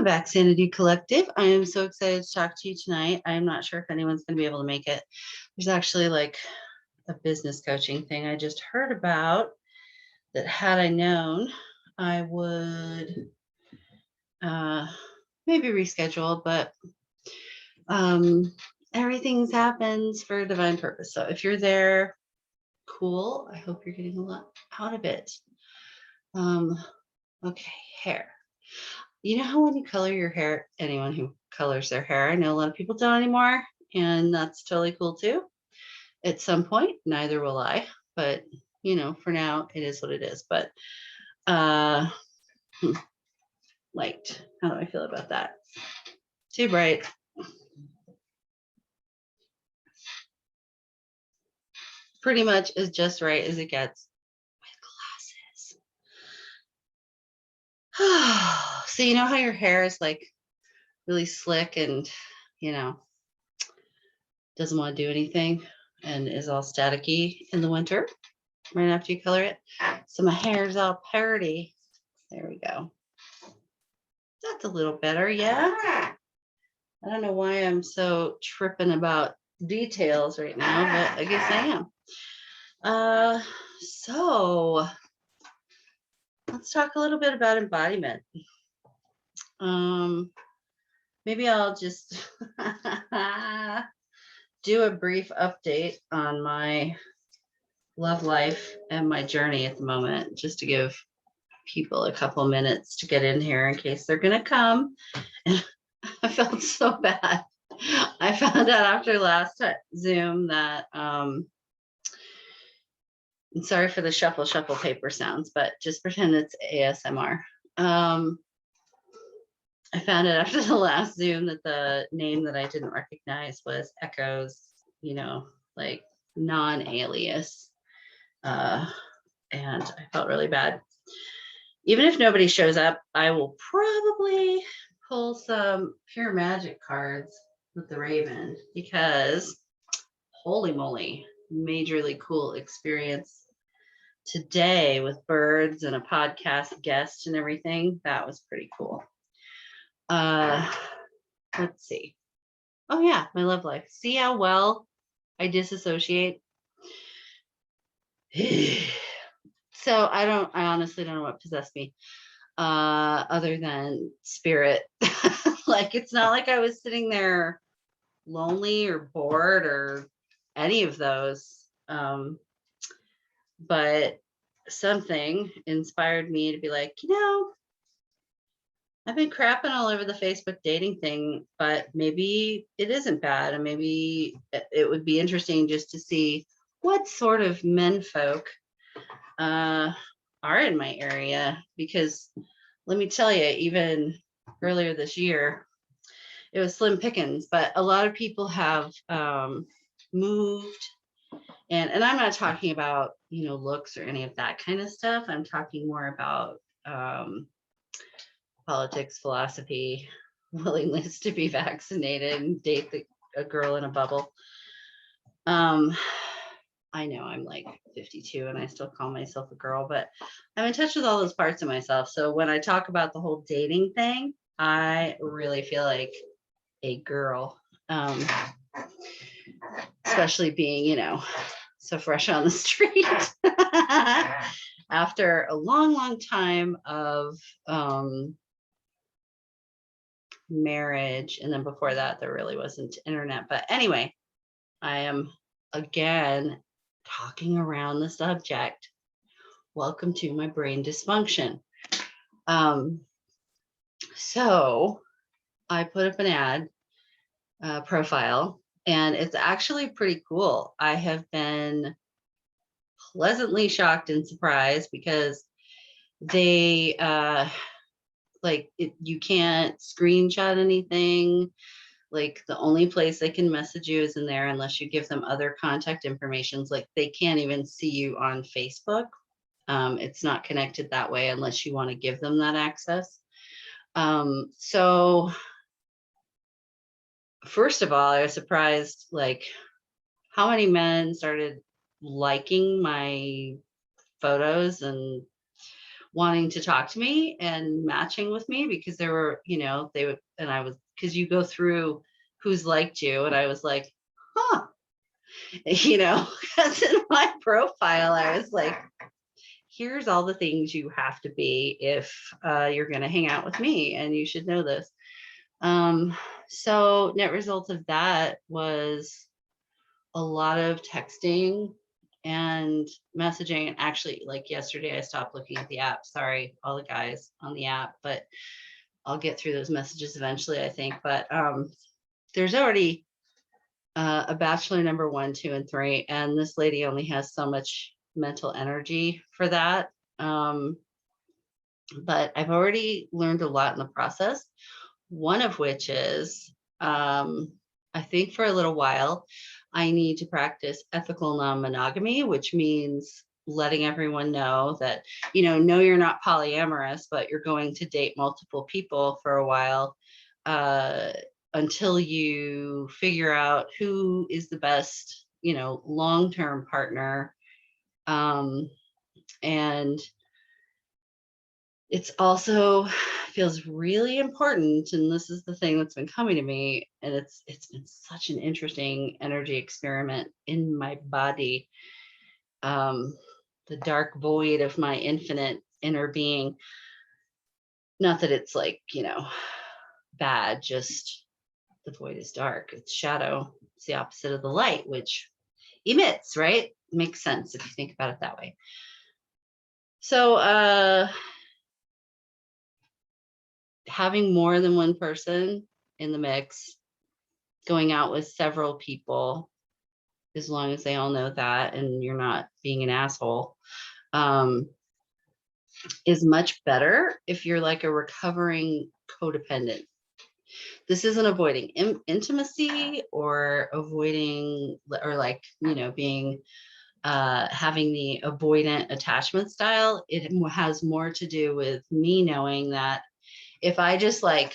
back, Sanity Collective. I am so excited to talk to you tonight. I'm not sure if anyone's going to be able to make it. There's actually like a business coaching thing I just heard about that had I known, I would maybe reschedule, but everything happens for a divine purpose. So if you're there, cool. I hope you're getting a lot out of it. Okay, hair. You know how when you color your hair, anyone who colors their hair, I know a lot of people don't anymore, and that's totally cool too. At some point, neither will I, but you know, for now, it is what it is. But light, how do I feel about that? Too bright. Pretty much as just right as it gets with glasses. So you know how your hair is like really slick and, you know, doesn't want to do anything and is all staticky in the winter right after you color it. So my hair is all party. There we go. That's a little better, yeah. I don't know why I'm so tripping about details right now, but I guess I am. So let's talk a little bit about embodiment. Maybe I'll just do a brief update on my love life and my journey at the moment, just to give people a couple minutes to get in here in case they're gonna come. And I felt so bad. I found out after last Zoom that I'm sorry for the shuffle paper sounds, but just pretend it's ASMR. I found out after the last Zoom that the name that I didn't recognize was Echoes, you know, like non-alias. And I felt really bad. Even if nobody shows up, I will probably pull some pure magic cards with the Raven because holy moly, majorly cool experience today with birds and a podcast guest and everything. That was pretty cool. Let's see. Oh yeah, my love life. See how well I disassociate? So I honestly don't know what possessed me, other than spirit. Like, it's not like I was sitting there lonely or bored or any of those. But something inspired me to be like, you know, I've been crapping all over the Facebook dating thing, but maybe it isn't bad. And maybe it would be interesting just to see what sort of men folk are in my area. Because let me tell you, even earlier this year, it was slim pickings, but a lot of people have moved. And I'm not talking about, you know, looks or any of that kind of stuff. I'm talking more about politics, philosophy, willingness to be vaccinated and date a girl in a bubble. I know I'm like 52 and I still call myself a girl, but I'm in touch with all those parts of myself. So when I talk about the whole dating thing, I really feel like a girl, especially being, you know, so fresh on the street after a long time of marriage. And then before that, there really wasn't internet. But anyway, I am again talking around the subject. Welcome to my brain dysfunction. So I put up an ad profile, and it's actually pretty cool. I have been pleasantly shocked and surprised because they you can't screenshot anything. Like, the only place they can message you is in there unless you give them other contact information. Like, they can't even see you on Facebook. It's not connected that way unless you want to give them that access. So first of all, I was surprised like how many men started liking my photos and wanting to talk to me and matching with me because there were, they would, and I was, because you go through who's liked you. And I was like, huh, because in my profile, I was like, here's all the things you have to be if you're going to hang out with me, and you should know this. So net result of that was a lot of texting and messaging. And actually, like yesterday, I stopped looking at the app. Sorry, all the guys on the app, but I'll get through those messages eventually, I think. But there's already a bachelor number 1, 2, and 3, and this lady only has so much mental energy for that. But I've already learned a lot in the process. One of which is, I think for a little while, I need to practice ethical non-monogamy, which means letting everyone know that, no, you're not polyamorous, but you're going to date multiple people for a while until you figure out who is the best, long-term partner. And it's also feels really important, and this is the thing that's been coming to me, and it's been such an interesting energy experiment in my body, the dark void of my infinite inner being. Not that it's like, bad, just the void is dark, it's shadow, it's the opposite of the light, which emits, right? Makes sense if you think about it that way. So having more than one person in the mix, going out with several people, as long as they all know that and you're not being an asshole, is much better if you're like a recovering codependent. This isn't avoiding intimacy or avoiding, or like, being having the avoidant attachment style. It has more to do with me knowing that if I just like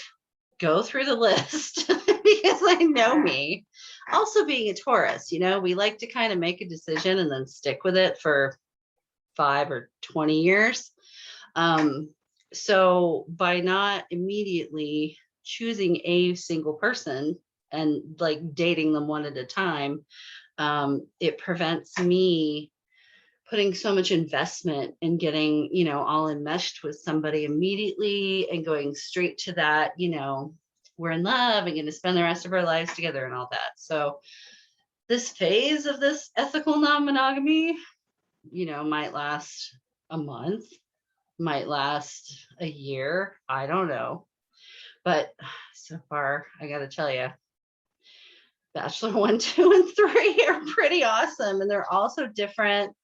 go through the list because I know me, also being a Taurus, we like to kind of make a decision and then stick with it for 5 or 20 years. So by not immediately choosing a single person and like dating them one at a time, it prevents me putting so much investment in getting, all enmeshed with somebody immediately and going straight to that, we're in love and going to spend the rest of our lives together and all that. So this phase of this ethical non-monogamy, might last a month, might last a year. I don't know. But so far, I got to tell you, Bachelor 1, 2, and 3 are pretty awesome. And they're also different.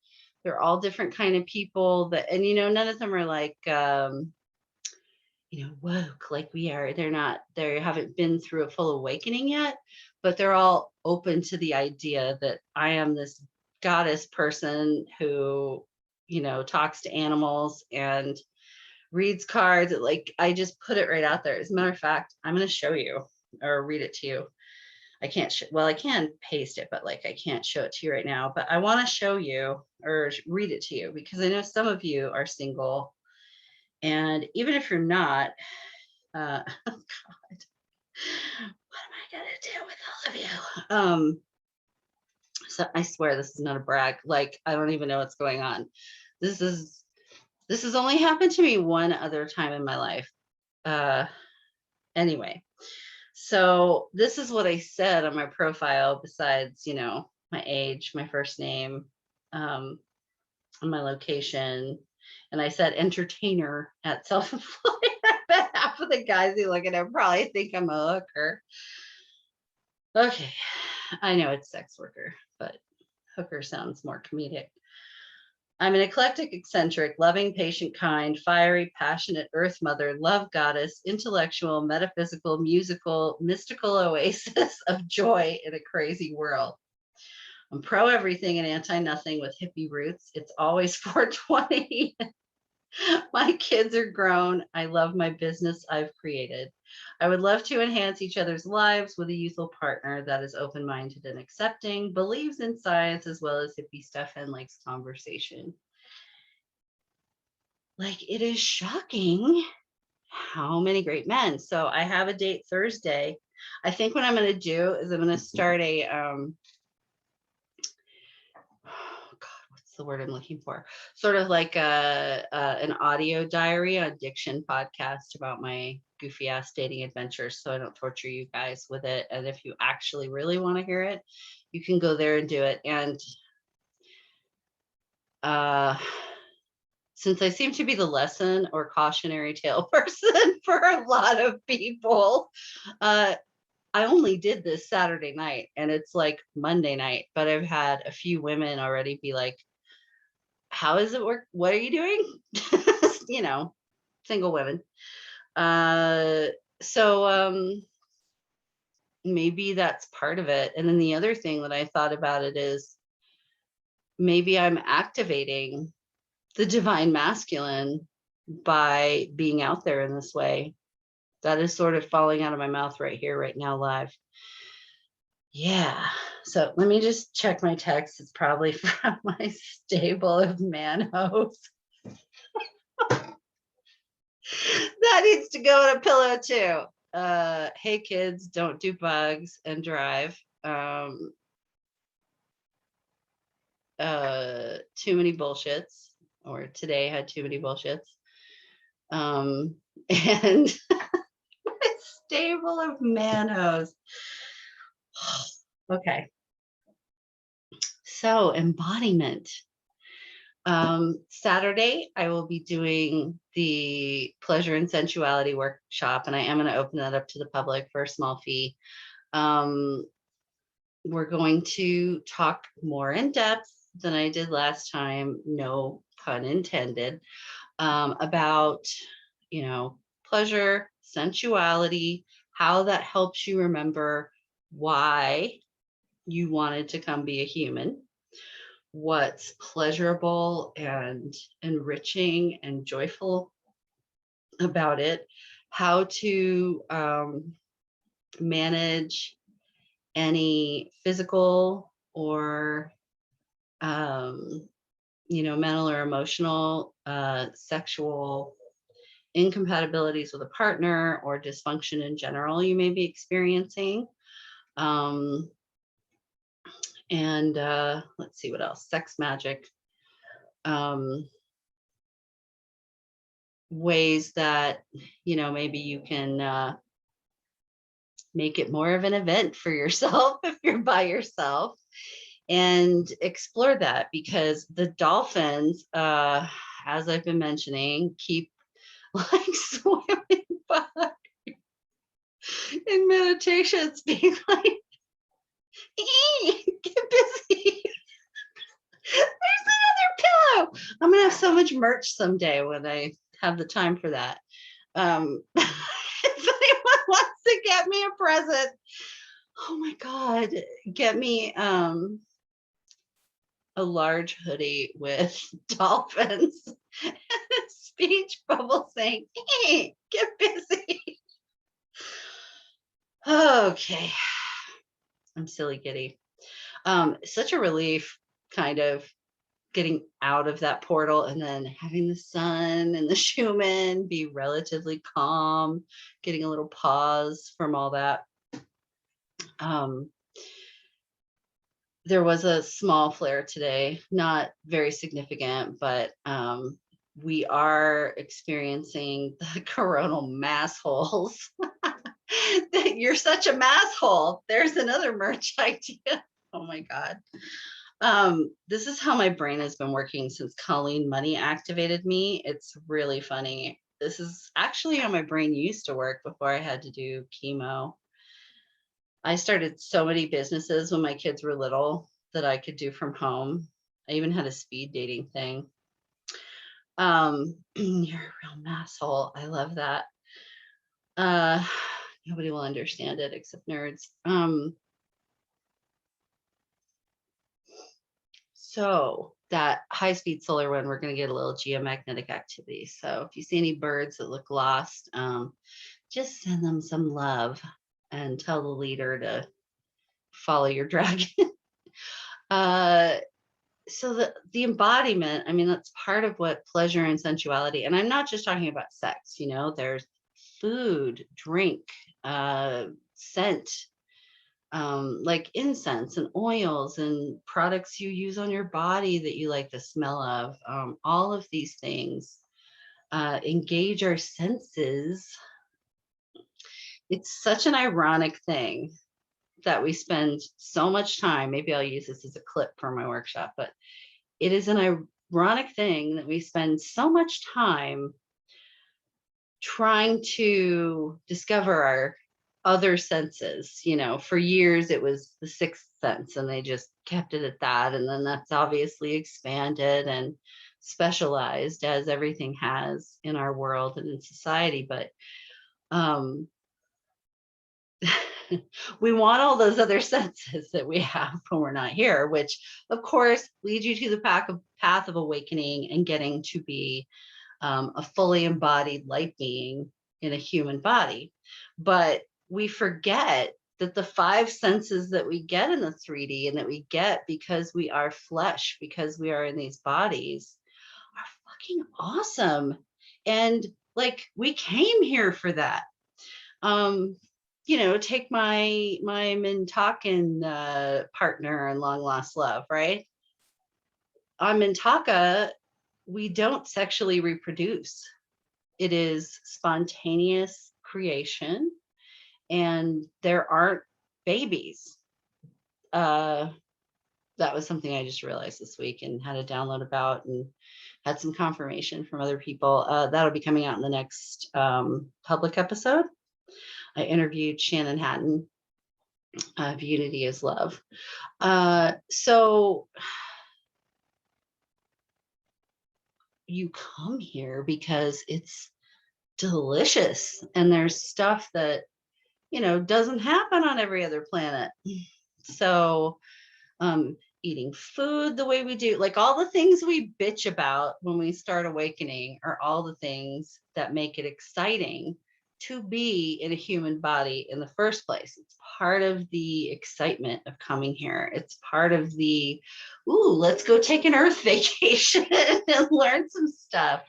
They're all different kind of people that, and, none of them are like, woke like we are. They haven't been through a full awakening yet, but they're all open to the idea that I am this goddess person who, talks to animals and reads cards. Like, I just put it right out there. As a matter of fact, I'm going to show you or read it to you. I can't, I can paste it, but like, I can't show it to you right now, but I want to show you or read it to you because I know some of you are single. And even if you're not, oh God, what am I gonna do with all of you? So I swear this is not a brag. Like, I don't even know what's going on. This has only happened to me one other time in my life. Anyway, so this is what I said on my profile besides, my age, my first name, and my location. And I said entertainer at self-employed. I bet half of the guys who look at it probably think I'm a hooker. Okay, I know it's sex worker, but hooker sounds more comedic. I'm an eclectic, eccentric, loving, patient, kind, fiery, passionate earth mother, love goddess, intellectual, metaphysical, musical, mystical oasis of joy in a crazy world. I'm pro everything and anti nothing with hippie roots. It's always 420. My kids are grown. I love my business I've created. I would love to enhance each other's lives with a youthful partner that is open-minded and accepting, believes in science as well as hippie stuff, and likes conversation. like, it is shocking how many great men. So I have a date Thursday. I think what I'm going to do is I'm going to start a oh God, what's the word I'm looking for? Sort of like an audio diary, a diction podcast about my goofy ass dating adventures, so I don't torture you guys with it. And if you actually really want to hear it, you can go there and do it. And uh, since I seem to be the lesson or cautionary tale person for a lot of people, uh, I only did this Saturday night and it's like Monday night, but I've had a few women already be like, how is it work? What are you doing? You know, single women. Uh, so maybe that's part of it. And then the other thing that I thought about it is maybe I'm activating the divine masculine by being out there in this way. That is sort of falling out of my mouth right here, right now, live. Yeah. So let me just check my text. It's probably from my stable of manhos. That needs to go in a pillow too. Hey kids, don't do bugs and drive. Too many bullshits, or today had too many bullshits. And my stable of manhos. Okay. So embodiment. Saturday, I will be doing the pleasure and sensuality workshop, and I am going to open that up to the public for a small fee. We're going to talk more in depth than I did last time, no pun intended, about, pleasure, sensuality, how that helps you remember why you wanted to come be a human, what's pleasurable and enriching and joyful about it, how to manage any physical or mental or emotional sexual incompatibilities with a partner or dysfunction in general you may be experiencing. And let's see what else. Sex magic. Ways that, maybe you can make it more of an event for yourself if you're by yourself, and explore that, because the dolphins, as I've been mentioning, keep like swimming by in meditations, being like, get busy. There's another pillow. I'm gonna have so much merch someday when I have the time for that. If anyone wants to get me a present, oh my God, get me a large hoodie with dolphins and a speech bubble saying, hey, get busy. Okay. I'm silly giddy. Such a relief, kind of getting out of that portal and then having the sun and the Schumann be relatively calm, getting a little pause from all that. There was a small flare today, not very significant, but we are experiencing the coronal mass holes. You're such a mass hole. There's another merch idea. Oh my God. This is how my brain has been working since Colleen Money activated me. It's really funny. This is actually how my brain used to work before I had to do chemo. I started so many businesses when my kids were little that I could do from home. I even had a speed dating thing. You're a real masshole. I love that. Nobody will understand it except nerds. So that high-speed solar one, we're going to get a little geomagnetic activity. So if you see any birds that look lost, just send them some love and tell the leader to follow your dragon. so the embodiment, I mean, that's part of what pleasure and sensuality, and I'm not just talking about sex, there's food, drink, scent, like incense and oils and products you use on your body that you like the smell of. All of these things engage our senses. It's such an ironic thing that we spend so much time. Maybe I'll use this as a clip for my workshop, but it is an ironic thing that we spend so much time trying to discover our other senses. For years it was the sixth sense, and they just kept it at that. And then that's obviously expanded and specialized, as everything has in our world and in society. But um, we want all those other senses that we have when we're not here, which of course leads you to the path of awakening and getting to be a fully embodied light being in a human body. But we forget that the five senses that we get in the 3D and that we get because we are flesh, because we are in these bodies, are fucking awesome. And like, we came here for that. Take my Mintakan partner in Long Lost Love, right? On Mintaka, we don't sexually reproduce. It is spontaneous creation, and there aren't babies. That was something I just realized this week and had a download about, and had some confirmation from other people. That'll be coming out in the next public episode. I interviewed Shannon Hatton of Unity is Love. So you come here because it's delicious, and there's stuff that doesn't happen on every other planet. So eating food the way we do, like all the things we bitch about when we start awakening, are all the things that make it exciting to be in a human body in the first place. It's part of the excitement of coming here. It's part of the, ooh, let's go take an earth vacation and learn some stuff,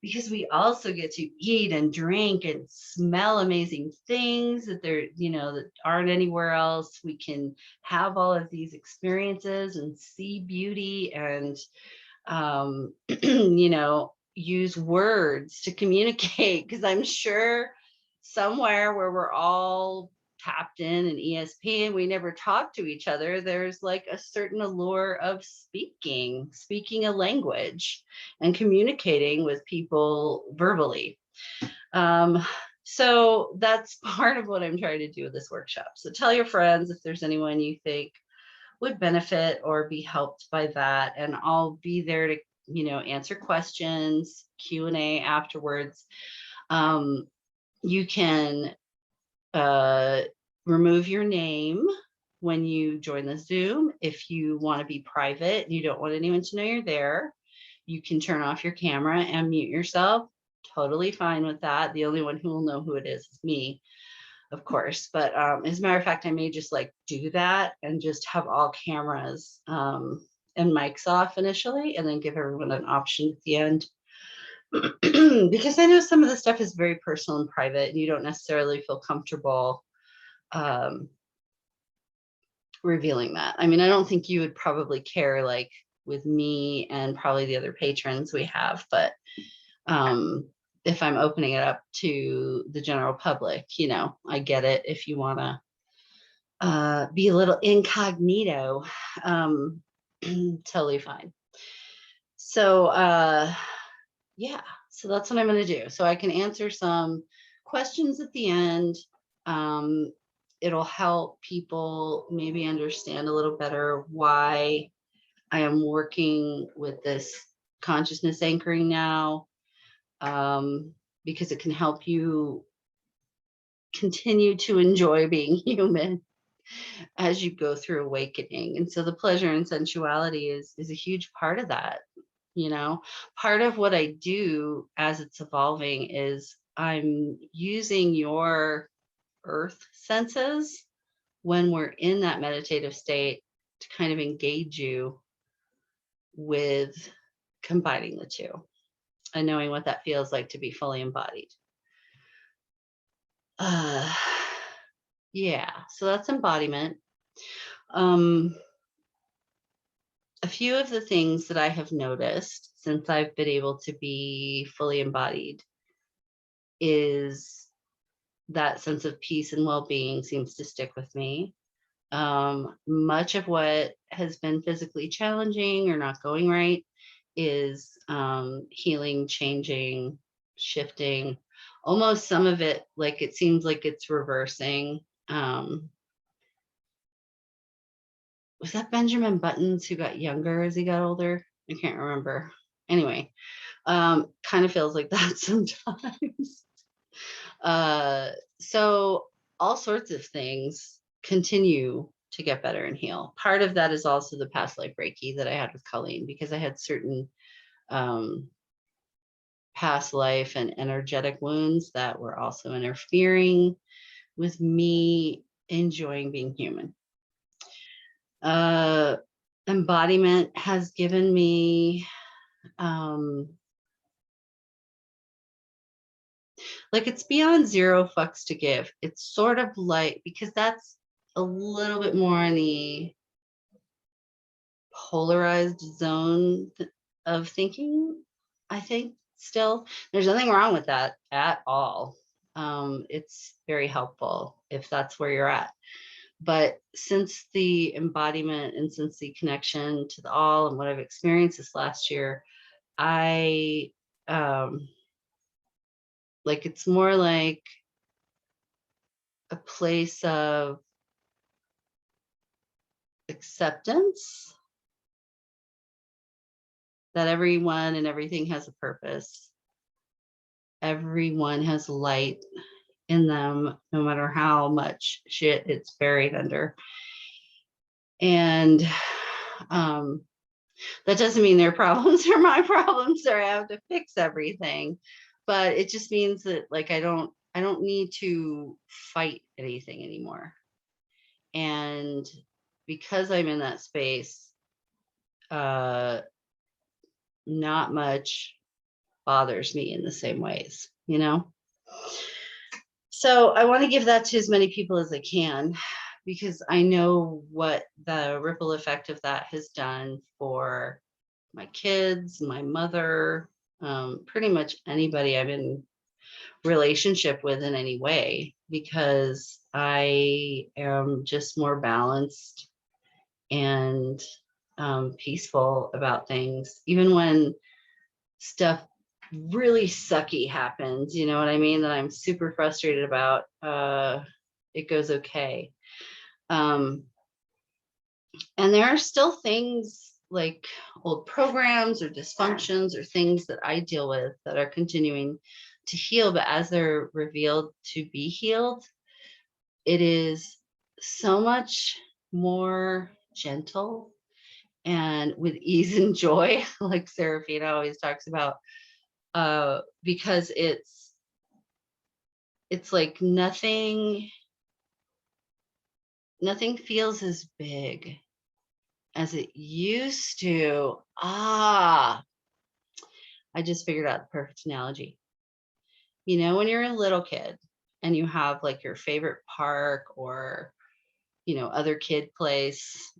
because we also get to eat and drink and smell amazing things that that aren't anywhere else. We can have all of these experiences and see beauty and, use words to communicate. Because I'm sure somewhere where we're all tapped in and ESP and we never talk to each other, there's like a certain allure of speaking a language and communicating with people verbally. So that's part of what I'm trying to do with this workshop. So tell your friends if there's anyone you think would benefit or be helped by that, and I'll be there to answer questions, Q&A afterwards. You can remove your name when you join the Zoom. If you want to be private and you don't want anyone to know you're there, you can turn off your camera and mute yourself. Totally fine with that. The only one who will know who it is me, of course. But as a matter of fact, I may just like do that and just have all cameras and mics off initially, and then give everyone an option at the end. Because I know some of the stuff is very personal and private, and you don't necessarily feel comfortable revealing that. I mean, I don't think you would probably care, like with me and probably the other patrons we have, but if I'm opening it up to the general public, I get it if you want to be a little incognito. Totally fine. So yeah, so that's what I'm going to do. So I can answer some questions at the end. It'll help people maybe understand a little better why I am working with this consciousness anchoring now, because it can help you continue to enjoy being human as you go through awakening. And so the pleasure and sensuality is a huge part of that. Part of what I do as it's evolving is I'm using your earth senses when we're in that meditative state to kind of engage you with combining the two and knowing what that feels like to be fully embodied. Uh, yeah, so that's embodiment. A few of the things that I have noticed since I've been able to be fully embodied is that sense of peace and well-being seems to stick with me. Much of what has been physically challenging or not going right is healing, changing, shifting. Almost some of it, like it seems like it's reversing. Um, was that Benjamin Buttons who got younger as he got older? I can't remember. Anyway, kind of feels like that sometimes. Uh, so all sorts of things continue to get better and heal. Part of that is also the past life Reiki that I had with Colleen, because I had certain um, past life and energetic wounds that were also interfering with me enjoying being human. Uh, Embodiment has given me like it's beyond zero fucks to give. It's sort of like, because that's a little bit more in the polarized zone of thinking, I think. Still, there's nothing wrong with that at all. It's very helpful if that's where you're at. But since the embodiment and since the connection to the all and what I've experienced this last year, I like it's more like a place of acceptance that everyone and everything has a purpose. Everyone has light in them, no matter how much shit it's buried under. And that doesn't mean their problems are my problems or I have to fix everything. But it just means that like I don't need to fight anything anymore. And because I'm in that space, not much bothers me in the same ways, you know? So I want to give that to as many people as I can, because I know what the ripple effect of that has done for my kids, my mother, pretty much anybody I'm in relationship with in any way, because I am just more balanced and peaceful about things, even when stuff really sucky happens, you know what I mean, that I'm super frustrated about. It goes okay. And there are still things like old programs or dysfunctions or things that I deal with that are continuing to heal, but as they're revealed to be healed, it is so much more gentle and with ease and joy, like Serafina always talks about, because it's like nothing feels as big as it used to. I just figured out the perfect analogy. You know, when you're a little kid and you have like your favorite park or, you know, other kid place,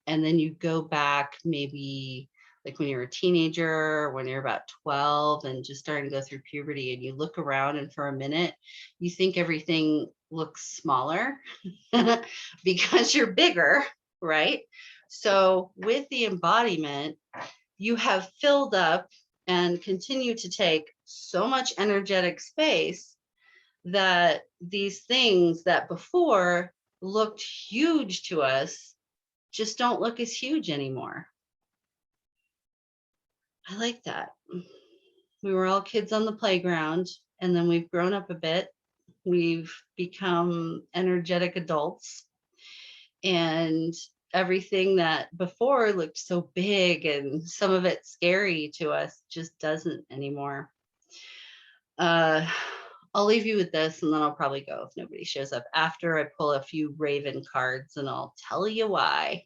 and then you go back maybe like when you're a teenager, when you're about 12 and just starting to go through puberty, and you look around and for a minute, you think everything looks smaller because you're bigger, right? So with the embodiment, you have filled up and continue to take so much energetic space that these things that before looked huge to us just don't look as huge anymore. I like that. We were all kids on the playground, and then we've grown up a bit. We've become energetic adults, and everything that before looked so big and some of it scary to us just doesn't anymore. I'll leave you with this, and then I'll probably go if nobody shows up after I pull a few Raven cards, and I'll tell you why.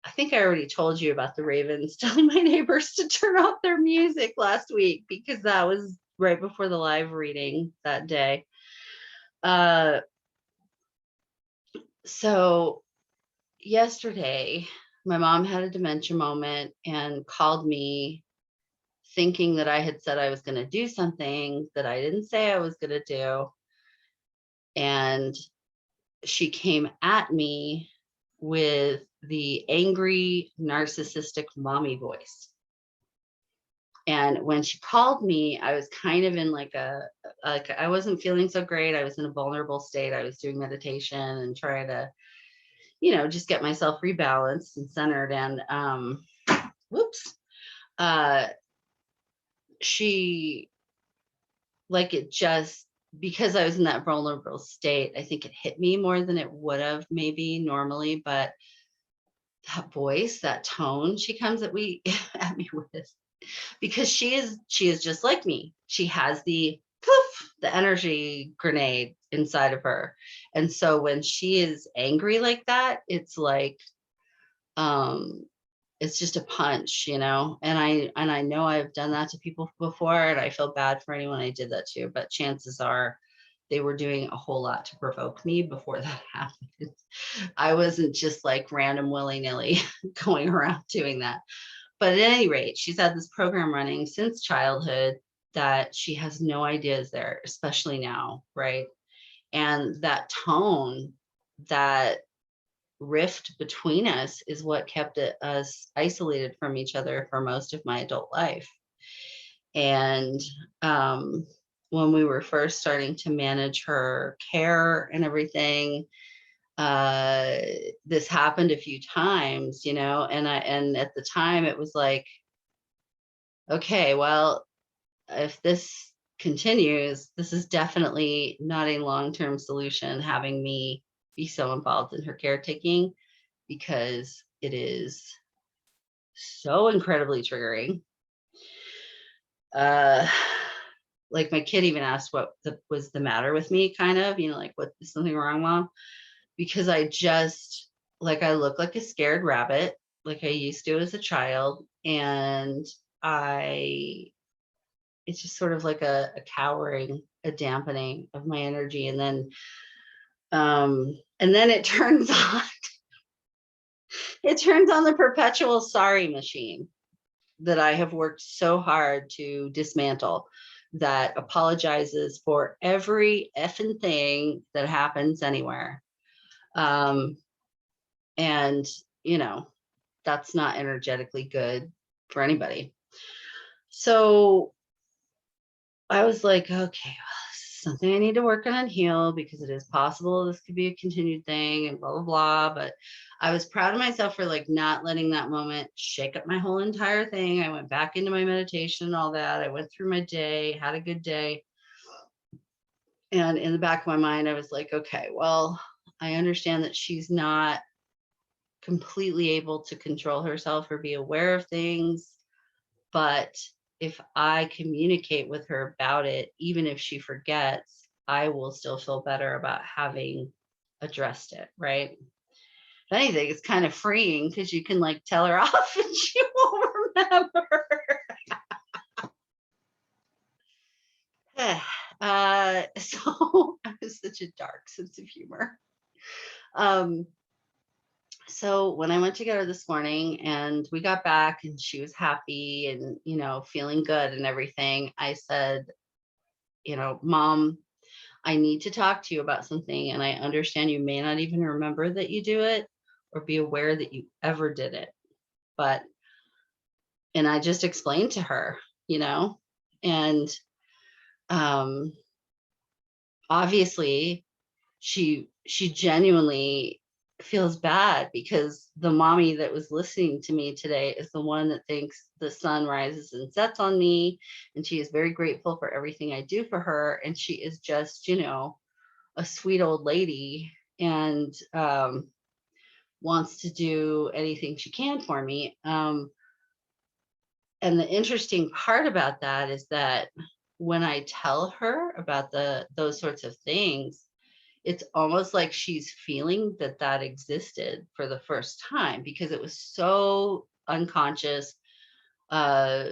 I think I already told you about the ravens telling my neighbors to turn off their music last week, because that was right before the live reading that day. So yesterday, my mom had a dementia moment and called me thinking that I had said I was going to do something that I didn't say I was going to do. And she came at me with the angry, narcissistic mommy voice. And when she called me, I was kind of in like I wasn't feeling so great. I was in a vulnerable state. I was doing meditation and trying to, just get myself rebalanced and centered. And whoops, uh, she, like, it just, because I was in that vulnerable state, I think it hit me more than it would have maybe normally. But that voice, that tone she comes at me at me with, because she is just like me. She has the poof, the energy grenade inside of her. And so when she is angry like that, it's like, um it's just a punch, and I know I've done that to people before, and I feel bad for anyone I did that to, but chances are they were doing a whole lot to provoke me before that happened. I wasn't just like random willy-nilly going around doing that. But at any rate, she's had this program running since childhood that she has no idea is there, especially now, right? And that tone, that rift between us is what kept us isolated from each other for most of my adult life. And um, when we were first starting to manage her care and everything, uh, this happened a few times, and at the time it was like, okay, well, if this continues, this is definitely not a long-term solution, having me be so involved in her caretaking, because it is so incredibly triggering. Uh, like, my kid even asked what was the matter with me, kind of, like, what, is something wrong, Mom? Because I look like a scared rabbit, like I used to as a child. And I it's just sort of like a cowering, a dampening of my energy. And then it turns on the perpetual sorry machine that I have worked so hard to dismantle, that apologizes for every effing thing that happens anywhere. And that's not energetically good for anybody. So I was like, okay, well, this is something I need to work on and heal, because it is possible this could be a continued thing and blah, blah, blah. But I was proud of myself for like not letting that moment shake up my whole entire thing. I went back into my meditation and all that. I went through my day, had a good day. And in the back of my mind, I was like, okay, well, I understand that she's not completely able to control herself or be aware of things. But if I communicate with her about it, even if she forgets, I will still feel better about having addressed it, right? If anything, it's kind of freeing, because you can like tell her off and she won't remember. So I have such a dark sense of humor. So when I went to get her this morning and we got back and she was happy and, feeling good and everything, I said, Mom, I need to talk to you about something. And I understand you may not even remember that you do it or be aware that you ever did it. And I just explained to her, and obviously she genuinely feels bad, because the mommy that was listening to me today is the one that thinks the sun rises and sets on me, and she is very grateful for everything I do for her, and she is just a sweet old lady, and wants to do anything she can for me. And the interesting part about that is that when I tell her about those sorts of things, it's almost like she's feeling that that existed for the first time because it was so unconscious, uh,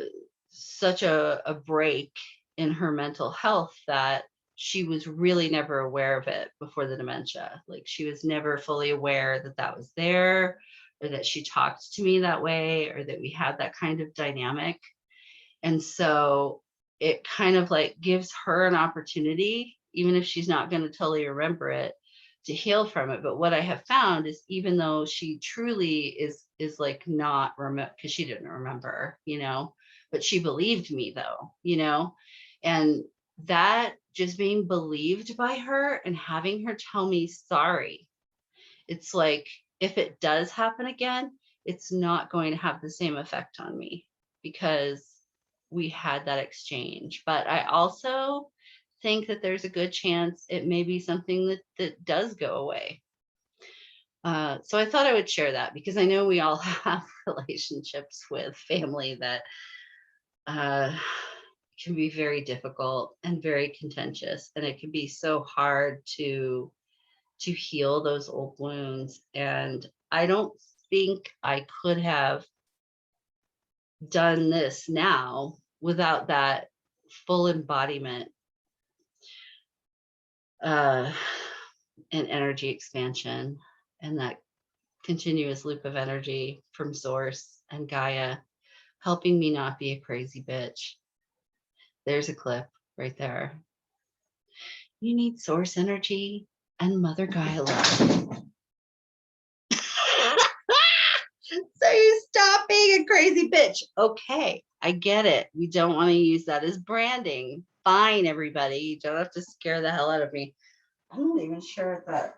such a break in her mental health that she was really never aware of it before the dementia. Like she was never fully aware that that was there, or that she talked to me that way, or that we had that kind of dynamic. And so it kind of like gives her an opportunity, even if she's not going to totally remember it, to heal from it. But what I have found is even though she truly is like not remember, because she didn't remember, but she believed me though, and that just being believed by her and having her tell me sorry, it's like if it does happen again, it's not going to have the same effect on me because we had that exchange. But I also think that there's a good chance it may be something that does go away. So I thought I would share that because I know we all have relationships with family that can be very difficult and very contentious, and it can be so hard to heal those old wounds. And I don't think I could have done this now without that full embodiment uh, and energy expansion and that continuous loop of energy from source and Gaia helping me not be a crazy bitch. There's a clip right there. You need source energy and Mother Gaia love. So you stop being a crazy bitch. Okay, I get it. We don't want to use that as branding. Fine, everybody. You don't have to scare the hell out of me. I'm not even sure what that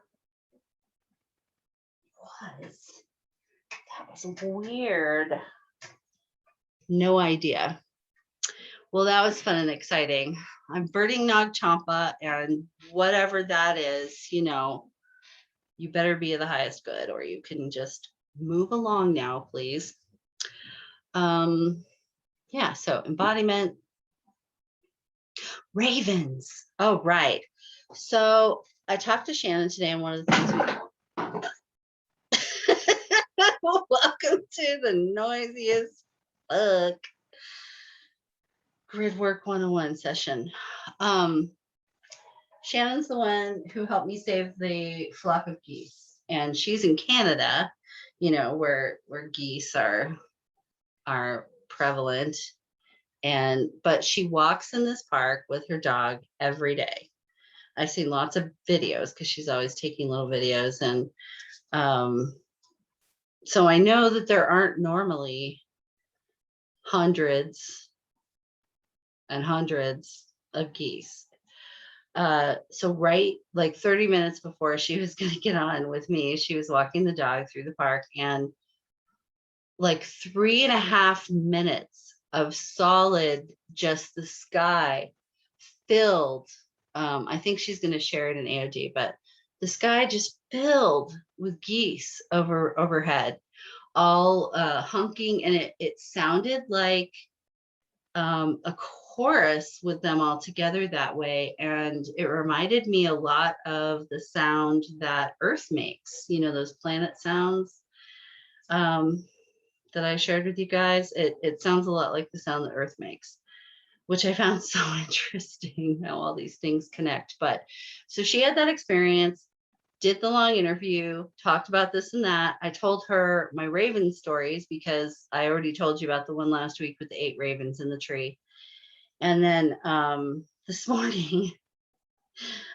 was. That was weird. No idea. Well, that was fun and exciting. I'm birding Nag Champa, and whatever that is, you better be the highest good, or you can just move along now, please. Yeah, so embodiment, ravens. Oh, right. So I talked to Shannon today, and one of the things welcome to the noisiest fuck Gridwork 101 session. Shannon's the one who helped me save the flock of geese, and she's in Canada, where geese are prevalent. But she walks in this park with her dog every day. I've seen lots of videos because she's always taking little videos, and so I know that there aren't normally hundreds and hundreds of geese. So right like 30 minutes before she was going to get on with me, she was walking the dog through the park, and like 3.5 minutes of solid, just the sky filled. I think she's going to share it in AOD, but the sky just filled with geese overhead, all honking, and it sounded like a chorus with them all together that way. And it reminded me a lot of the sound that Earth makes, those planet sounds that I shared with you guys. It sounds a lot like the sound that Earth makes, which I found so interesting how all these things connect. But so she had that experience, did the long interview, talked about this and that. I told her my raven stories because I already told you about the one last week with the 8 ravens in the tree. And then this morning,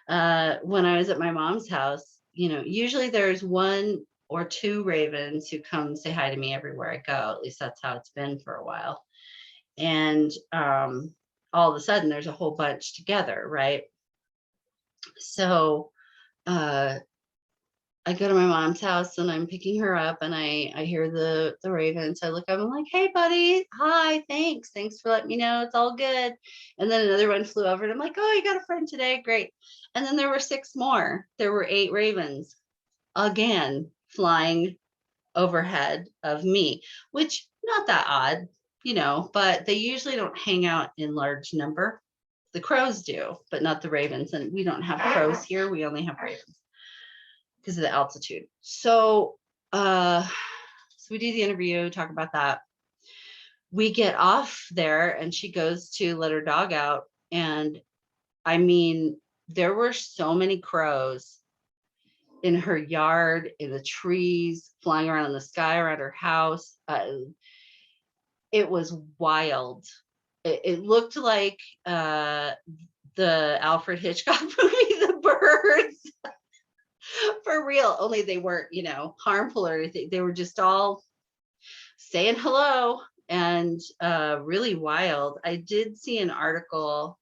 when I was at my mom's house, usually there's 1 or 2 ravens who come say hi to me everywhere I go. At least that's how it's been for a while. And all of a sudden there's a whole bunch together, right? So I go to my mom's house and I'm picking her up, and I hear the ravens. I look up, I'm like, hey buddy, hi, thanks for letting me know, it's all good. And then another one flew over and I'm like, oh, you got a friend today, great. And then there were 6 more. There were 8 ravens again flying overhead of me, which not that odd, but they usually don't hang out in large number. The crows do, but not the ravens. And we don't have crows here. We only have ravens because of the altitude. So, so we do the interview, talk about that. We get off there and she goes to let her dog out. And I mean, there were so many crows in her yard, in the trees, flying around in the sky around her house. It was wild. It looked like the Alfred Hitchcock movie, The Birds, for real. Only they weren't, you know, harmful or anything. They were just all saying hello and really wild. I did see an article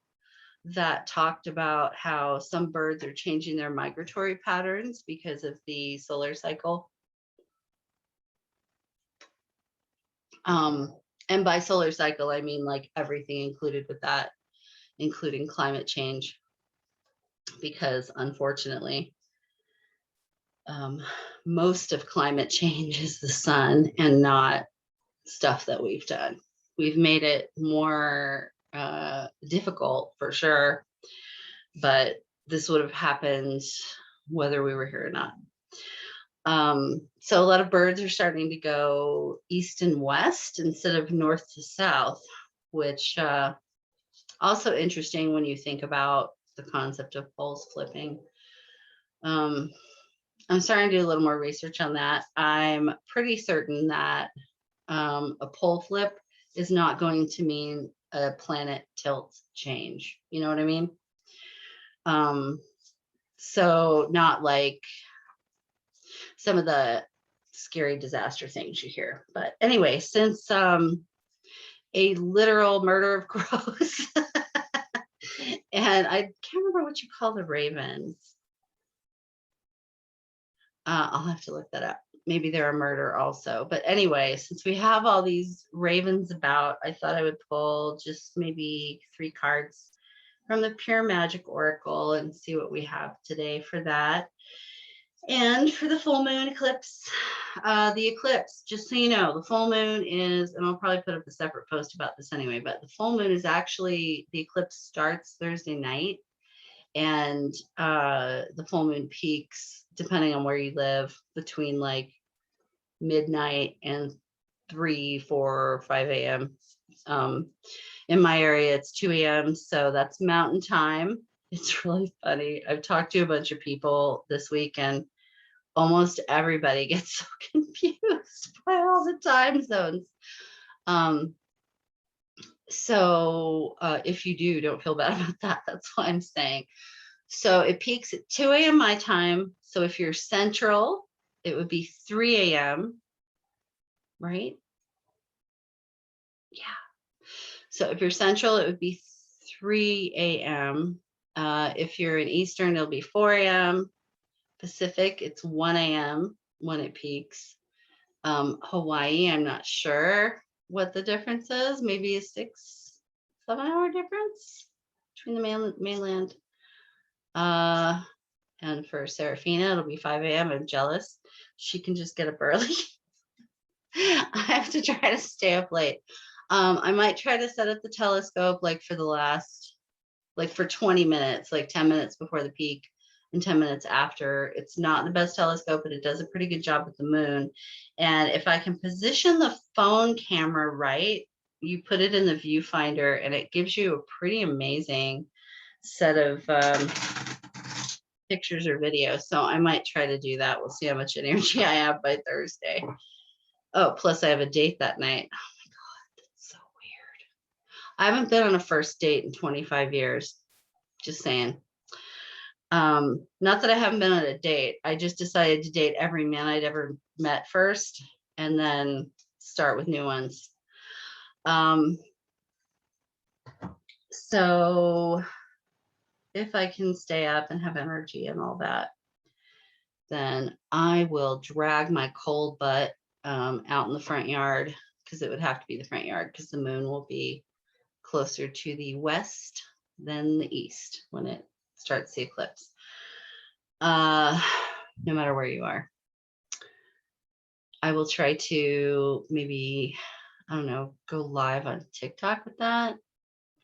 that talked about how some birds are changing their migratory patterns because of the solar cycle. And by solar cycle, I mean like everything included with that, including climate change, because unfortunately, most of climate change is the sun and not stuff that we've done. We've made it more difficult for sure, but this would have happened whether we were here or not. So a lot of birds are starting to go east and west instead of north to south, which also interesting when you think about the concept of poles flipping. I'm starting to do a little more research on that. I'm pretty certain that a pole flip is not going to mean a planet tilt change. You know what I mean? So not like some of the scary disaster things you hear. But anyway, since a literal murder of crows, and I can't remember what you call the ravens. I'll have to look that up. Maybe they're a murder also. But anyway, since we have all these ravens about, I thought I would pull just maybe 3 cards from the Pure Magic Oracle and see what we have today for that. And for the full moon eclipse, the eclipse, just so you know, the full moon is, and I'll probably put up a separate post about this anyway, but the full moon is actually, the eclipse starts Thursday night, and the full moon peaks, depending on where you live, between like midnight and 3, 4, 5 a.m. In my area, it's 2 a.m. So that's mountain time. It's really funny. I've talked to a bunch of people this week and almost everybody gets so confused by all the time zones. So if you do, don't feel bad about that. That's what I'm saying. So it peaks at 2 a.m. my time. So if you're central, it would be 3 a.m. Right? Yeah. So if you're central, it would be 3 a.m. If you're in Eastern, it'll be 4 a.m. Pacific, it's 1 a.m. when it peaks. Hawaii, I'm not sure what the difference is. Maybe a 6-7 hour difference between the mainland. And for Serafina, it'll be 5 a.m. I'm jealous. She can just get up early. I have to try to stay up late. I might try to set up the telescope like for the last, like for 20 minutes, like 10 minutes before the peak and 10 minutes after. It's not the best telescope, but it does a pretty good job with the moon. And if I can position the phone camera right, you put it in the viewfinder and it gives you a pretty amazing set of pictures or videos. So I might try to do that. We'll see how much energy I have by Thursday. Oh, plus I have a date that night. Oh my God, that's so weird. I haven't been on a first date in 25 years. Just saying. Not that I haven't been on a date. I just decided to date every man I'd ever met first and then start with new ones. So if I can stay up and have energy and all that, then I will drag my cold butt out in the front yard, because it would have to be the front yard because the moon will be closer to the west than the east when it starts the eclipse. No matter where you are. I will try to maybe, I don't know, go live on TikTok with that.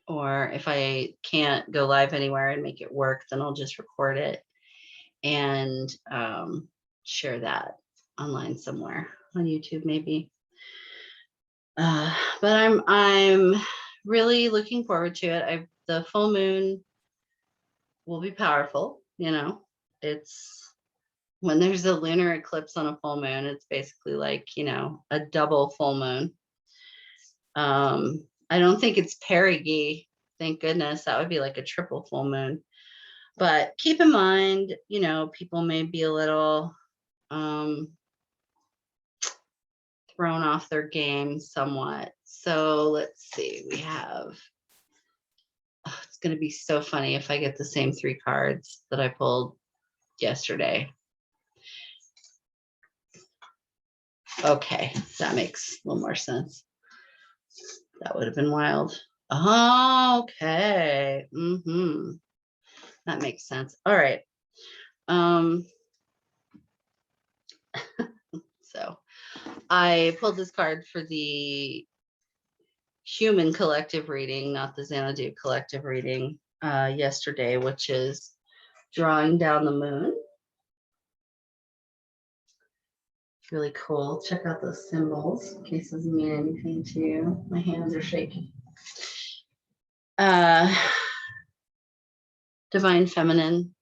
or if I can't go live anywhere and make it work, then I'll just record it and share that online somewhere on YouTube maybe. But I'm really looking forward to it. The full moon will be powerful, you know. It's when there's a lunar eclipse on a full moon, it's basically like, you know, a double full moon. I don't think it's perigee, thank goodness. That would be like a triple full moon. But keep in mind, you know, people may be a little thrown off their game somewhat. So let's see, we have, it's going to be so funny if I get the same 3 cards that I pulled yesterday. Okay, that makes a little more sense. That would have been wild. Okay. That makes sense. All right. So I pulled this card for the human collective reading, not the Xanadu collective reading yesterday, which is drawing down the moon. Really cool. Check out those symbols in case it doesn't mean anything to you. My hands are shaking. Divine feminine,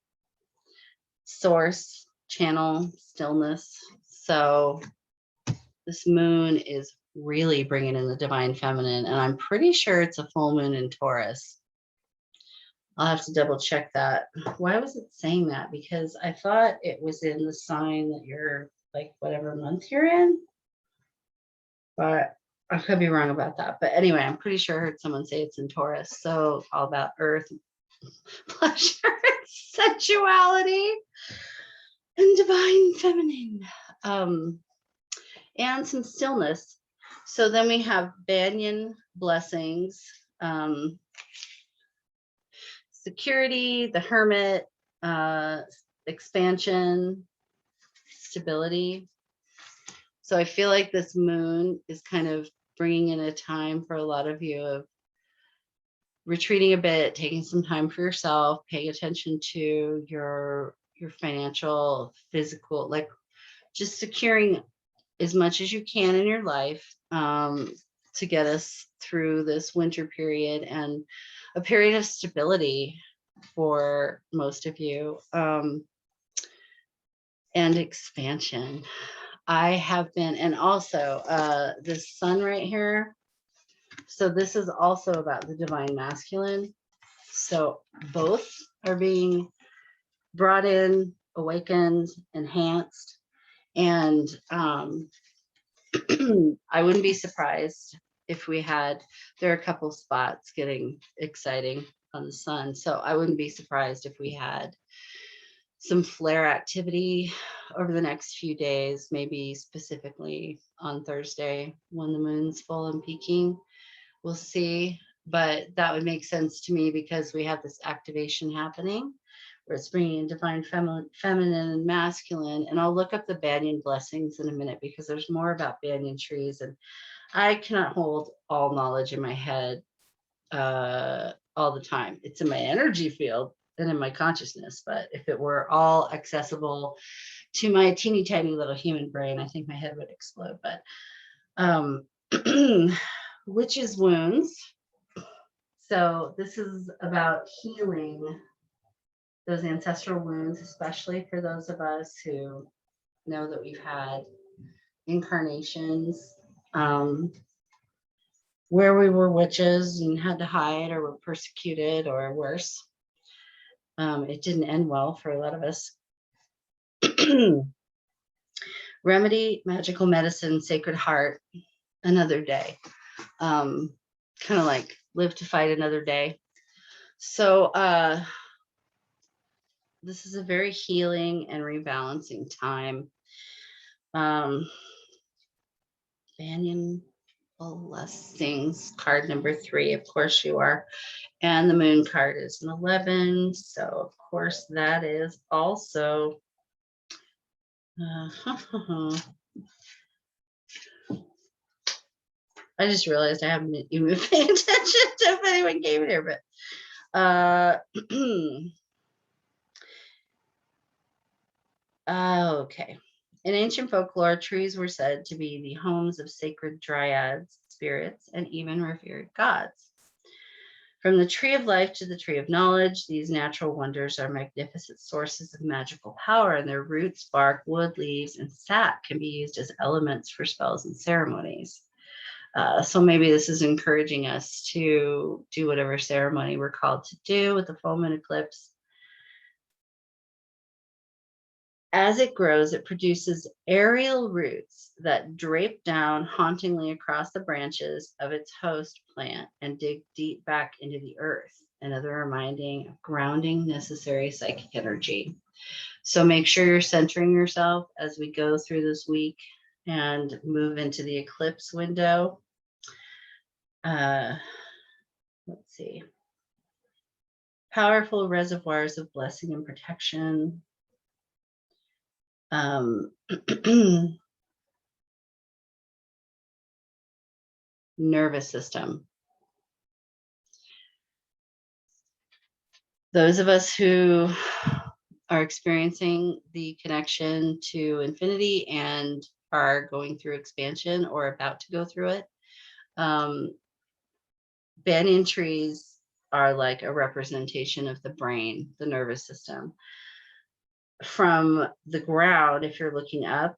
source, channel, stillness. So this moon is really bringing in the divine feminine, and I'm pretty sure it's a full moon in Taurus. I'll have to double check that. Why was it saying that? Because I thought it was in the sign that you're like whatever month you're in, but I could be wrong about that. But anyway, I'm pretty sure I heard someone say it's in Taurus. So all about earth, pleasure, sensuality, and divine feminine, and some stillness. So then we have banyan blessings, security, the hermit, expansion, stability. So I feel like this moon is kind of bringing in a time for a lot of you of retreating a bit, taking some time for yourself, paying attention to your financial, physical, like just securing as much as you can in your life to get us through this winter period and a period of stability for most of you, and expansion. I have been, and also this sun right here. So this is also about the divine masculine. So both are being brought in, awakened, enhanced, and I wouldn't be surprised if we had, there are a couple spots getting exciting on the sun. So I wouldn't be surprised if we had some flare activity over the next few days, maybe specifically on Thursday when the moon's full and peaking. We'll see, but that would make sense to me because we have this activation happening where it's bringing in divine feminine and masculine. And I'll look up the banyan blessings in a minute because there's more about banyan trees, and I cannot hold all knowledge in my head all the time. It's in my energy field and in my consciousness, but if it were all accessible to my teeny tiny little human brain, I think my head would explode. But witches' wounds. So this is about healing those ancestral wounds, especially for those of us who know that we've had incarnations where we were witches and had to hide or were persecuted or worse. It didn't end well for a lot of us. Remedy, magical medicine, sacred heart, another day. Kind of like live to fight another day. So this is a very healing and rebalancing time. Banyan blessings, card number 3, of course you are. And the moon card is an 11. So of course that is also I just realized I haven't even been paying attention to if anyone came in here, but okay. In ancient folklore, trees were said to be the homes of sacred dryads, spirits, and even revered gods. From the tree of life to the tree of knowledge, these natural wonders are magnificent sources of magical power, and their roots, bark, wood, leaves, and sap can be used as elements for spells and ceremonies. So maybe this is encouraging us to do whatever ceremony we're called to do with the full moon eclipse. As it grows, it produces aerial roots that drape down hauntingly across the branches of its host plant and dig deep back into the earth. Another reminding of grounding necessary psychic energy. So make sure you're centering yourself as we go through this week and move into the eclipse window. Let's see. Powerful reservoirs of blessing and protection. Nervous system. Those of us who are experiencing the connection to infinity and are going through expansion or about to go through it, banyan trees are like a representation of the brain, the nervous system. From the ground, if you're looking up,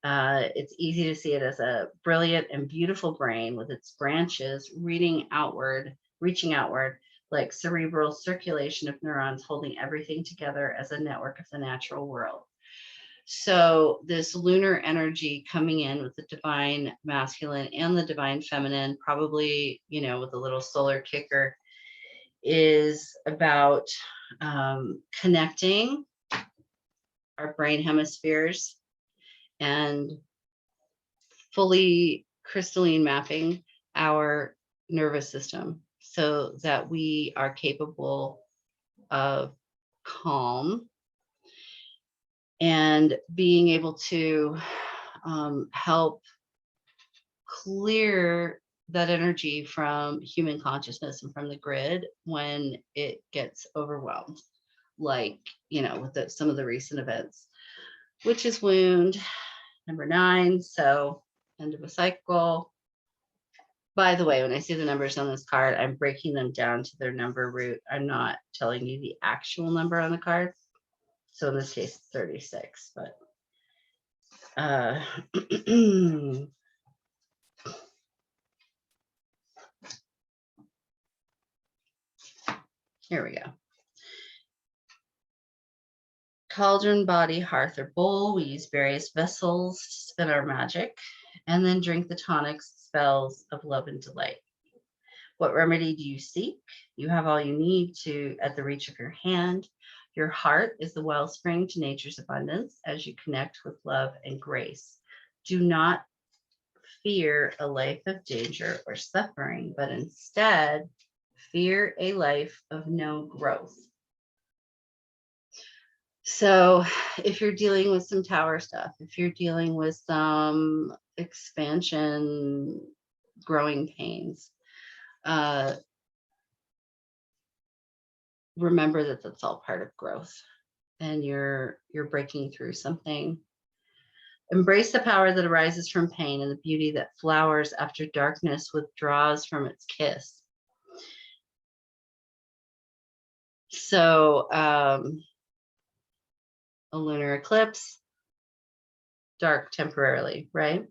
it's easy to see it as a brilliant and beautiful brain with its branches reaching outward, like cerebral circulation of neurons holding everything together as a network of the natural world. So this lunar energy coming in with the divine masculine and the divine feminine, probably, with a little solar kicker, is about connecting our brain hemispheres and fully crystalline mapping our nervous system so that we are capable of calm and being able to help clear that energy from human consciousness and from the grid when it gets overwhelmed, like, with some of the recent events. Witch's wound, number 9. So end of a cycle. By the way, when I see the numbers on this card, I'm breaking them down to their number root. I'm not telling you the actual number on the card. So in this case, it's 36, but here we go. Cauldron, body, hearth, or bowl. We use various vessels to spin our magic and then drink the tonics, spells of love and delight. What remedy do you seek? You have all you need at the reach of your hand. Your heart is the wellspring to nature's abundance as you connect with love and grace. Do not fear a life of danger or suffering, but instead fear a life of no growth. So if you're dealing with some tower stuff, if you're dealing with some expansion, growing pains, remember that that's all part of growth and you're breaking through something. Embrace the power that arises from pain and the beauty that flowers after darkness withdraws from its kiss. So a lunar eclipse, dark temporarily, right?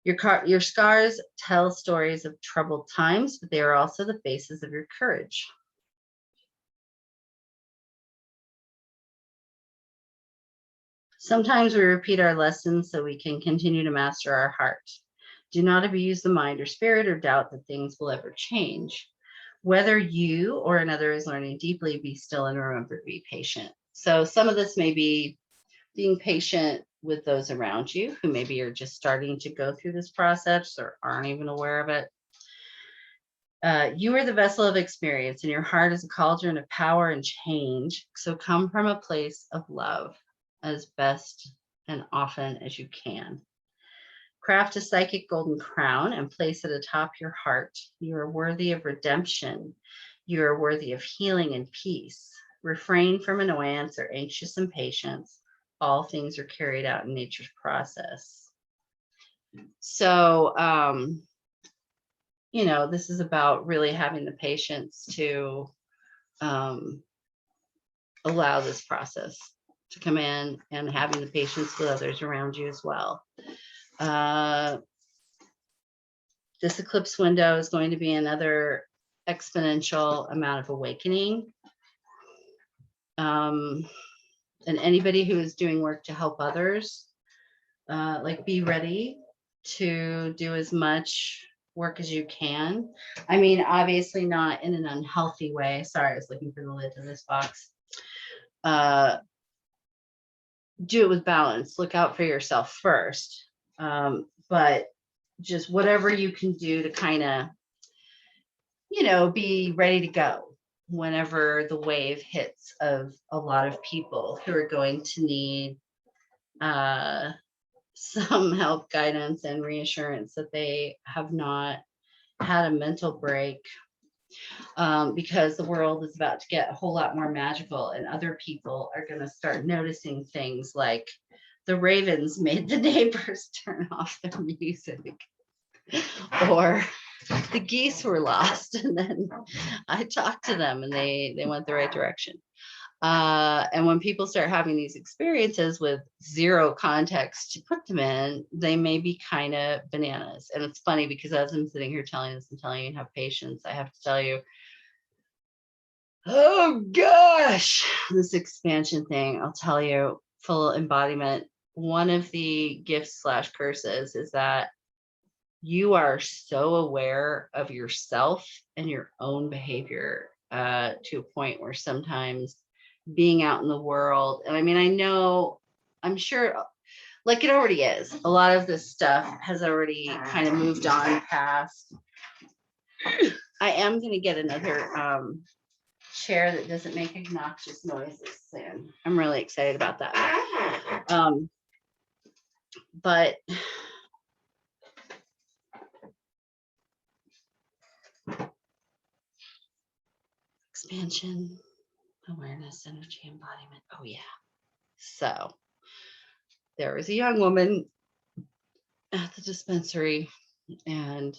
Your scars tell stories of troubled times, but they are also the faces of your courage. Sometimes we repeat our lessons so we can continue to master our heart. Do not abuse the mind or spirit or doubt that things will ever change. Whether you or another is learning deeply, be still and remember to be patient. So some of this may be being patient with those around you who maybe are just starting to go through this process or aren't even aware of it. You are the vessel of experience, and your heart is a cauldron of power and change. So come from a place of love as best and often as you can. Craft a psychic golden crown and place it atop your heart. You are worthy of redemption. You are worthy of healing and peace. Refrain from annoyance or anxious impatience. All things are carried out in nature's process. So, you know, this is about really having the patience to allow this process to come in, and having the patience with others around you as well. This eclipse window is going to be another exponential amount of awakening. And anybody who is doing work to help others, like, be ready to do as much work as you can. I mean, obviously not in an unhealthy way. Sorry, I was looking for the lid to this box. Do it with balance. Look out for yourself first. But just whatever you can do to kind of, you know, be ready to go whenever the wave hits of a lot of people who are going to need some help, guidance, and reassurance that they have not had a mental break, because the world is about to get a whole lot more magical, and other people are going to start noticing things like the ravens made the neighbors turn off their music, or the geese were lost and then I talked to them and they went the right direction. And when people start having these experiences with zero context to put them in, they may be kind of bananas. And it's funny because as I'm sitting here telling this and telling you to have patience, I have to tell you, oh gosh, this expansion thing, I'll tell you, full embodiment. One of the gifts / curses is that you are so aware of yourself and your own behavior to a point where sometimes being out in the world, and I mean, I know, I'm sure, like, it already is. A lot of this stuff has already kind of moved on past. I am going to get another chair that doesn't make obnoxious noises soon. I'm really excited about that. But expansion, awareness, energy, embodiment. Oh yeah. So there was a young woman at the dispensary and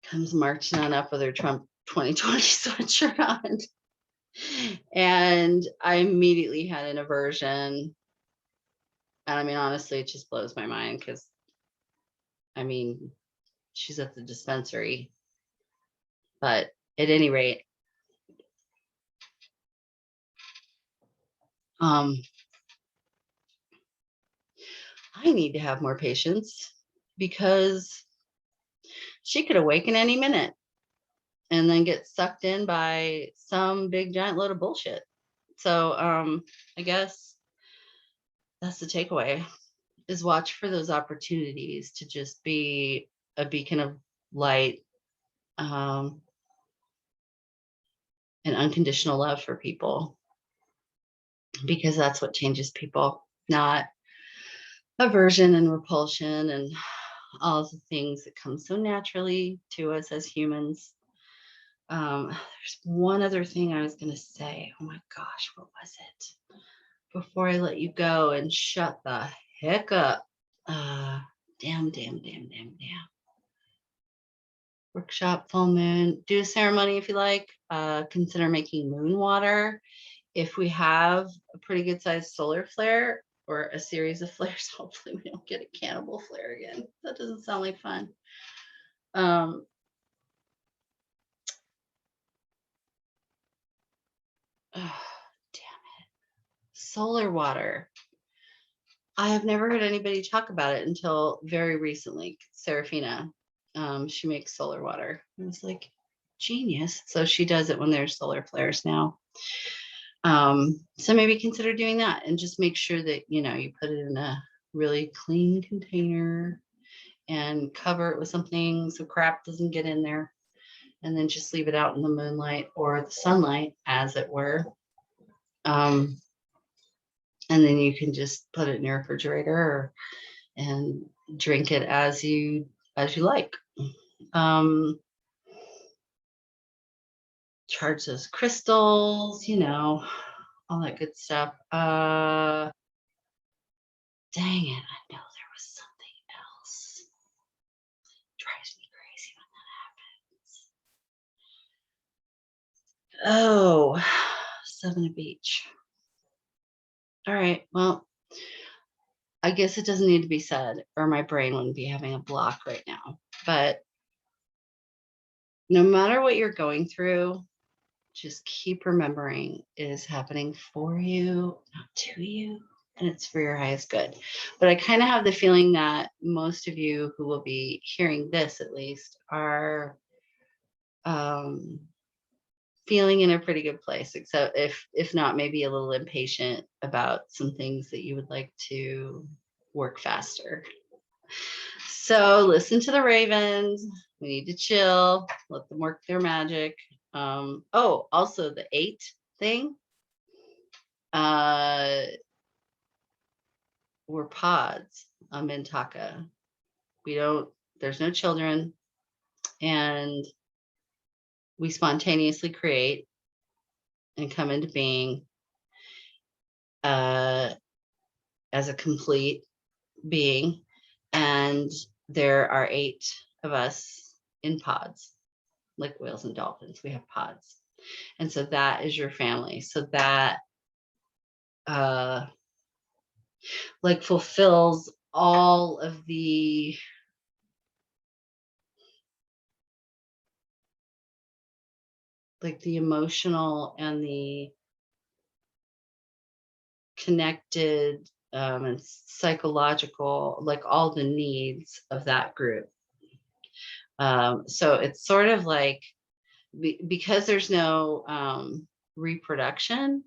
comes marching on up with her Trump 2020 sweatshirt on. And I immediately had an aversion. And I mean, honestly, it just blows my mind because, I mean, she's at the dispensary. But at any rate, I need to have more patience because she could awaken any minute and then get sucked in by some big giant load of bullshit. So I guess that's the takeaway, is watch for those opportunities to just be a beacon of light, and unconditional love for people, because that's what changes people, not aversion and repulsion and all the things that come so naturally to us as humans. There's one other thing I was going to say. Oh my gosh, what was it? Before I let you go and shut the heck up. Damn. Workshop, full moon, do a ceremony if you like. Consider making moon water. If we have a pretty good sized solar flare or a series of flares, hopefully we don't get a cannibal flare again. That doesn't sound like fun. Oh, damn it. Solar water. I have never heard anybody talk about it until very recently. Serafina, she makes solar water. I was like, genius. So she does it when there's solar flares now. So maybe consider doing that and just make sure that, you know, you put it in a really clean container and cover it with something so crap doesn't get in there, and then just leave it out in the moonlight or the sunlight, as it were. And then you can just put it in your refrigerator and drink it as you like. Um, charge those crystals, all that good stuff. Dang it, I know there was something else. Drives me crazy when that happens. Oh, 7 Beach. All right, well, I guess it doesn't need to be said, or my brain wouldn't be having a block right now. But no matter what you're going through, just keep remembering it is happening for you, not to you, and it's for your highest good. But I kind of have the feeling that most of you who will be hearing this, at least, are feeling in a pretty good place, except if not, maybe a little impatient about some things that you would like to work faster. So listen to the ravens. We need to chill, let them work their magic. Oh, also the 8 thing. We're pods on Mintaka. There's no children, and we spontaneously create and come into being as a complete being. And there are 8 of us in pods, like whales and dolphins. We have pods. And so that is your family. So that like fulfills all of the emotional and the connected and psychological, like all the needs of that group. So it's sort of like, because there's no reproduction,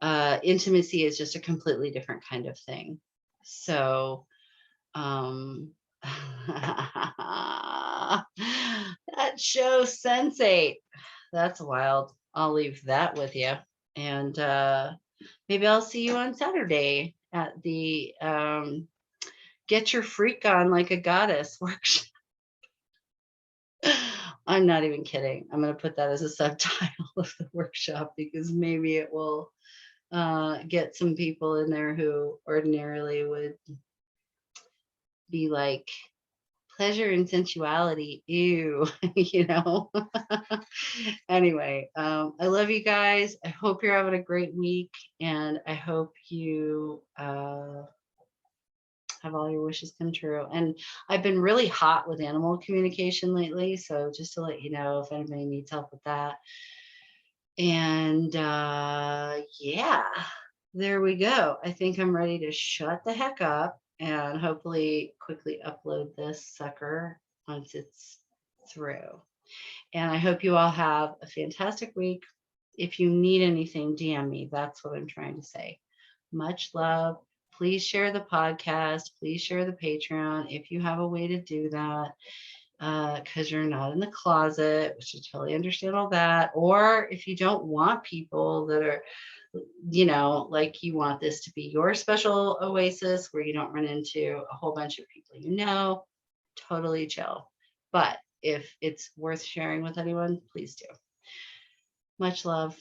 intimacy is just a completely different kind of thing. So that show Sense8, that's wild. I'll leave that with you. And maybe I'll see you on Saturday at the Get Your Freak On Like a Goddess workshop. I'm not even kidding. I'm going to put that as a subtitle of the workshop, because maybe it will get some people in there who ordinarily would be like, pleasure and sensuality, ew. Anyway, I love you guys. I hope you're having a great week, and I hope you have all your wishes come true. And I've been really hot with animal communication lately, so just to let you know if anybody needs help with that. And yeah, there we go. I think I'm ready to shut the heck up and hopefully quickly upload this sucker once it's through. And I hope you all have a fantastic week. If you need anything, DM me. That's what I'm trying to say. Much love. Please share the podcast. Please share the Patreon if you have a way to do that, because you're not in the closet, which I totally understand all that. Or if you don't want people that are, like you want this to be your special oasis where you don't run into a whole bunch of people, totally chill. But if it's worth sharing with anyone, please do. Much love.